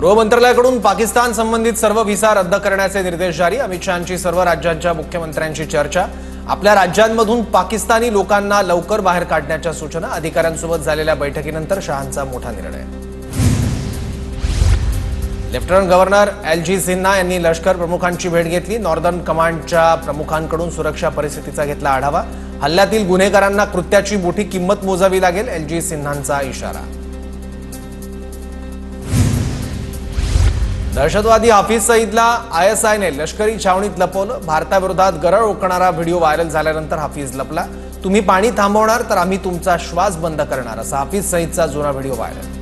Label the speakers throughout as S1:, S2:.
S1: गृह मंत्रालयाकडून पाकिस्तान संबंधित सर्व व्हिसा रद्द करण्याचे निर्देश जारी। अमित शहांची सर्व राज्यांच्या मुख्यमंत्र्यांची चर्चा। आपल्या राज्यांमधून पाकिस्तानी लोकांना लवकर बाहेर काढण्याच्या सूचना। अधिकाऱ्यांसोबत झालेल्या बैठकीनंतर शहांचा मोठा निर्णय। Lieutenant governor LG. सिन्हा यांनी लष्कर प्रमुखांची भेट घेतली। नॉर्दर्न कमांडच्या प्रमुखांकडून सुरक्षा परिस्थितीचा घेतला आढावा। हल्ल्यातील गुन्हेगारांना कृत्याची मोठी किंमत मोजावी लागेल, एल.जी. सिन्हांचा इशारा। दहशतवादी हाफिज सईदला आयएसआयने लष्करी छावणीत लपवलं। भारताविरोधात गरळ ओकणारा व्हिडिओ व्हायरल झाल्यानंतर हाफिज लपला। तुम्ही पाणी थांबवणार तर आम्ही तुमचा श्वास बंद करणार, असा हाफिज सईदचा जुना व्हिडिओ व्हायरल।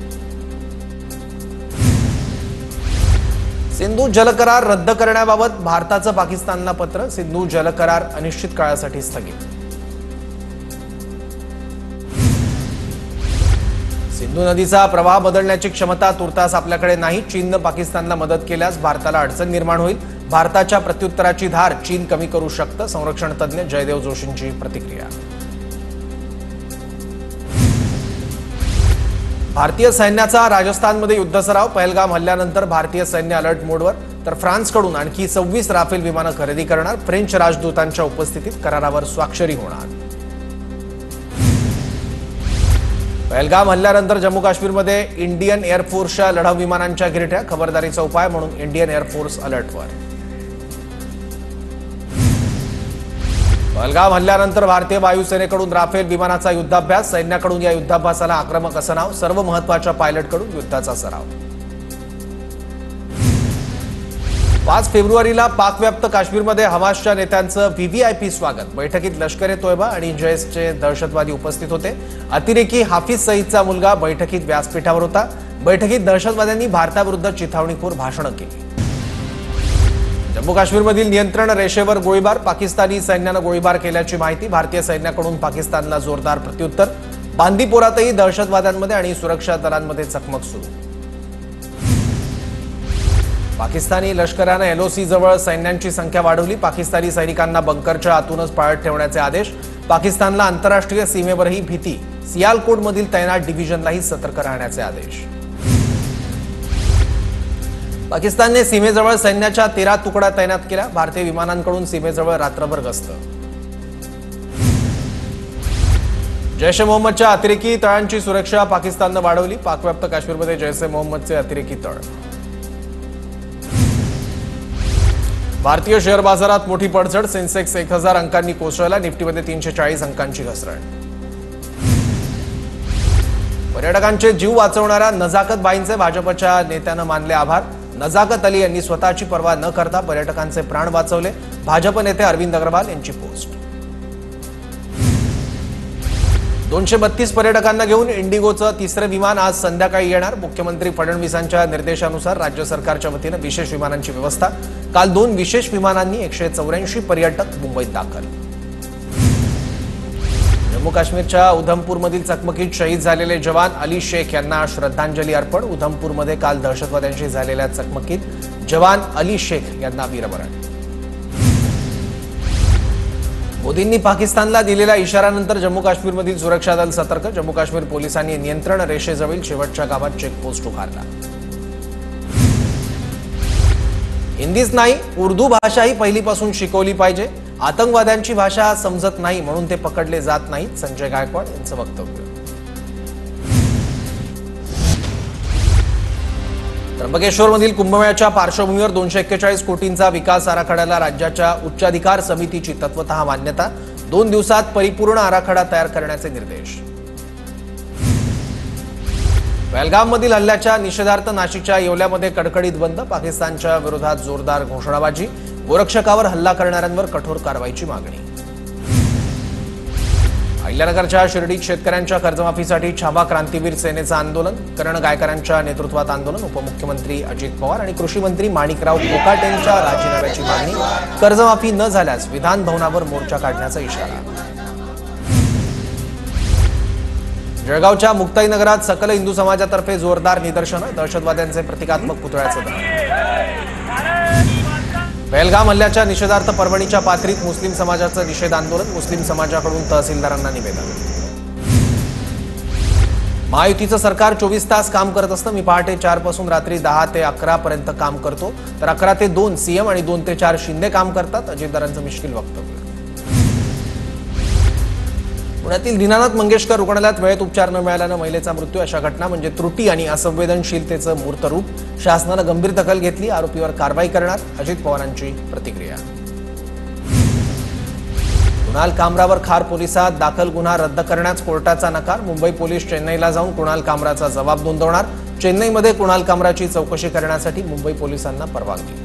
S1: सिंधू जलकरार रद्द करण्याबाबत भारताचं पाकिस्तानला पत्र। सिंधू जलकरार अनिश्चित काळासाठी स्थगित। सिंधू नदीचा प्रवाह बदलण्याची क्षमता तुर्तास आपल्याकडे नाही। चीनने पाकिस्तानला मदत केल्यास भारताला अडचण निर्माण होईल। भारताच्या प्रत्युत्तराची धार चीन कमी करू शकतं, संरक्षण तज्ञ जयदेव जोशींची प्रतिक्रिया। भारतीय सैन्याचा राजस्थानमध्ये युद्ध सराव। पहलगाम हल्ल्यानंतर भारतीय सैन्य अलर्ट मोडवर, तर फ्रान्सकडून आणखी 26 राफेल विमानं खरेदी करणार। फ्रेंच राजदूतांच्या उपस्थितीत करारावर स्वाक्षरी होणार। पहलगाम हल्ल्यानंतर जम्मू काश्मीरमध्ये इंडियन एअरफोर्सच्या लढाऊ विमानांच्या गिरट्या। खबरदारीचा उपाय म्हणून इंडियन एअरफोर्स अलर्टवर। पहलगाम हल्ल्यानंतर भारतीय वायुसेनेकडून राफेल विमानाचा युद्धाभ्यास। सैन्याकडून या युद्धाभ्यासाला आक्रमक असं नाव। सर्व महत्त्वाच्या पायलटकडून युद्धाचा सराव। 5 फेब्रुवारीला पाकव्याप्त काश्मीरमध्ये हमासच्या नेत्यांचं व्हीव्हीआयपी स्वागत। बैठकीत लष्कर-ए-तोयबा आणि जैशचे दहशतवादी उपस्थित होते। अतिरेकी हाफिज सईदचा मुलगा बैठकीत व्यासपीठावर होता। बैठकीत दहशतवाद्यांनी भारताविरुद्ध चिथावणीखोर भाषणं केली। जम्मू काश्मीरमधील नियंत्रण रेषेवर गोळीबार। पाकिस्तानी सैन्यानं गोळीबार केल्याची माहिती। भारतीय सैन्याकडून पाकिस्तानला जोरदार प्रत्युत्तर। बांदीपोरातही दहशतवाद्यांमध्ये आणि सुरक्षा दलांमध्ये चकमक सुरू। पाकिस्तानी लष्करानं एलओसी जवळ सैन्यांची संख्या वाढवली। पाकिस्तानी सैनिकांना बंकरच्या आतूनच पाळत ठेवण्याचे आदेश। पाकिस्तानला आंतरराष्ट्रीय सीमेवरही भीती। सियालकोटमधील तैनात डिव्हिजनलाही सतर्क राहण्याचे आदेश। पाकिस्तानने सीमेजवळ सैन्याच्या 13 तुकड्या तैनात केल्या। भारतीय विमानांकडून सीमेजवळ रात्रभर गस्त। जैश-ए-मोहम्मदच्या अतिरेकी तळांची सुरक्षा पाकिस्ताननं वाढवली। पाकव्याप्त काश्मीरमध्ये जैश-ए-मोहम्मदचे अतिरेकी तळ। भारतीय शेअर बाजारात मोठी पडझड। सेन्सेक्स 1000 अंकांनी कोसळला। निफ्टीमध्ये 340 अंकांची घसरण। पर्यटकांचे जीव वाचवणाऱ्या नजाकत बाईंचे भाजपच्या नेत्यानं मानले आभार। नजाकत अली यांनी स्वतःची पर्वा न करता पर्यटकांचे प्राण वाचवले। भाजप नेते अरविंद अग्रवाल यांची पोस्ट। 232 पर्यटकांना घेऊन इंडिगोचं 3रं विमान आज संध्याकाळी येणार। मुख्यमंत्री फडणवीसांच्या निर्देशानुसार राज्य सरकारच्या वतीनं विशेष विमानांची व्यवस्था। काल 2 विशेष विमानांनी 184 पर्यटक मुंबईत दाखल। जम्मू काश्मीरच्या उधमपूरमधील चकमकीत शहीद झालेले जवान अली शेख यांना श्रद्धांजली अर्पण। उधमपूरमध्ये काल दहशतवाद्यांशी झालेल्या चकमकीत जवान अली शेख यांना वीरमरण। मोदींनी पाकिस्तानला दिलेल्या इशाऱ्यानंतर जम्मू काश्मीरमधील सुरक्षा दल सतर्क। जम्मू काश्मीर पोलिसांनी नियंत्रण रेषेजवळील शेवटच्या गावात चेकपोस्ट उभारला। हिंदीच नाही, उर्दू भाषाही पहिलीपासून शिकवली पाहिजे। आतंकवाद्यांची भाषा समजत नाही म्हणून ते पकडले जात नाहीत, संजय गायकवाड यांचं वक्तव्य। त्र्यंबकेश्वरमधील कुंभमेळ्याच्या पार्श्वभूमीवर 241 कोटींचा विकास आराखड्याला राज्याच्या उच्चाधिकार समितीची तत्वतः मान्यता। 2 दिवसात परिपूर्ण आराखडा तयार करण्याचे निर्देश। पहलगाममधील हल्ल्याच्या निषेधार्थ नाशिकच्या येवल्यामध्ये कडकडीत बंद। पाकिस्तानच्या विरोधात जोरदार घोषणाबाजी। गोरक्षकावर हल्ला करणाऱ्यांवर कठोर कारवाईची मागणी। अहिल्यानगरच्या शिर्डीत शेतकऱ्यांच्या कर्जमाफीसाठी छावा क्रांतीवीर सेनेचं आंदोलन। करण गायकरांच्या नेतृत्वात आंदोलन। उपमुख्यमंत्री अजित पवार आणि कृषी मंत्री माणिकराव कोकाटेंच्या राजीनाम्याची मागणी। कर्जमाफी न झाल्यास विधान भवनावर मोर्चा काढण्याचा इशारा। जळगावच्या मुक्ताईनगरात सकल हिंदू समाजातर्फे जोरदार निदर्शनं। दहशतवाद्यांचे प्रतिकात्मक पुतळ्याचं दहन। पहलगाम हल्ल्याच्या निषेधार्थ परभणीच्या पाथरीत मुस्लिम समाजाचं निषेध आंदोलन। मुस्लिम समाजाकडून तहसीलदारांना निवेदन। महायुतीचं सरकार 24 तास काम करत असतं. मी पहाटे 4 पासून रात्री 10 ते 11 पर्यंत काम करतो, तर 11 ते 2 सीएम आणि 2 ते 4 शिंदे काम करतात. अजितदारांचं मिश्किल वक्तव्य. पुण्यातील दीनानाथ मंगेशकर रुग्णालयात वेळेत उपचार न मिळाल्यानं महिलेचा मृत्यू. अशा घटना म्हणजे त्रुटी आणि असंवेदनशीलतेचं मूर्त रूप. शासनानं गंभीर दखल घेतली, आरोपीवर कारवाई करणार. अजित पवारांची प्रतिक्रिया. कुणाल कामरावर खार पोलिसात दाखल गुन्हा रद्द करण्यास कोर्टाचा नकार. मुंबई पोलीस चेन्नईला जाऊन कुणाल कामराचा जबाब नोंदवणार. चेन्नईमध्ये कुणाल कामराची चौकशी करण्यासाठी मुंबई पोलिसांना परवानगी.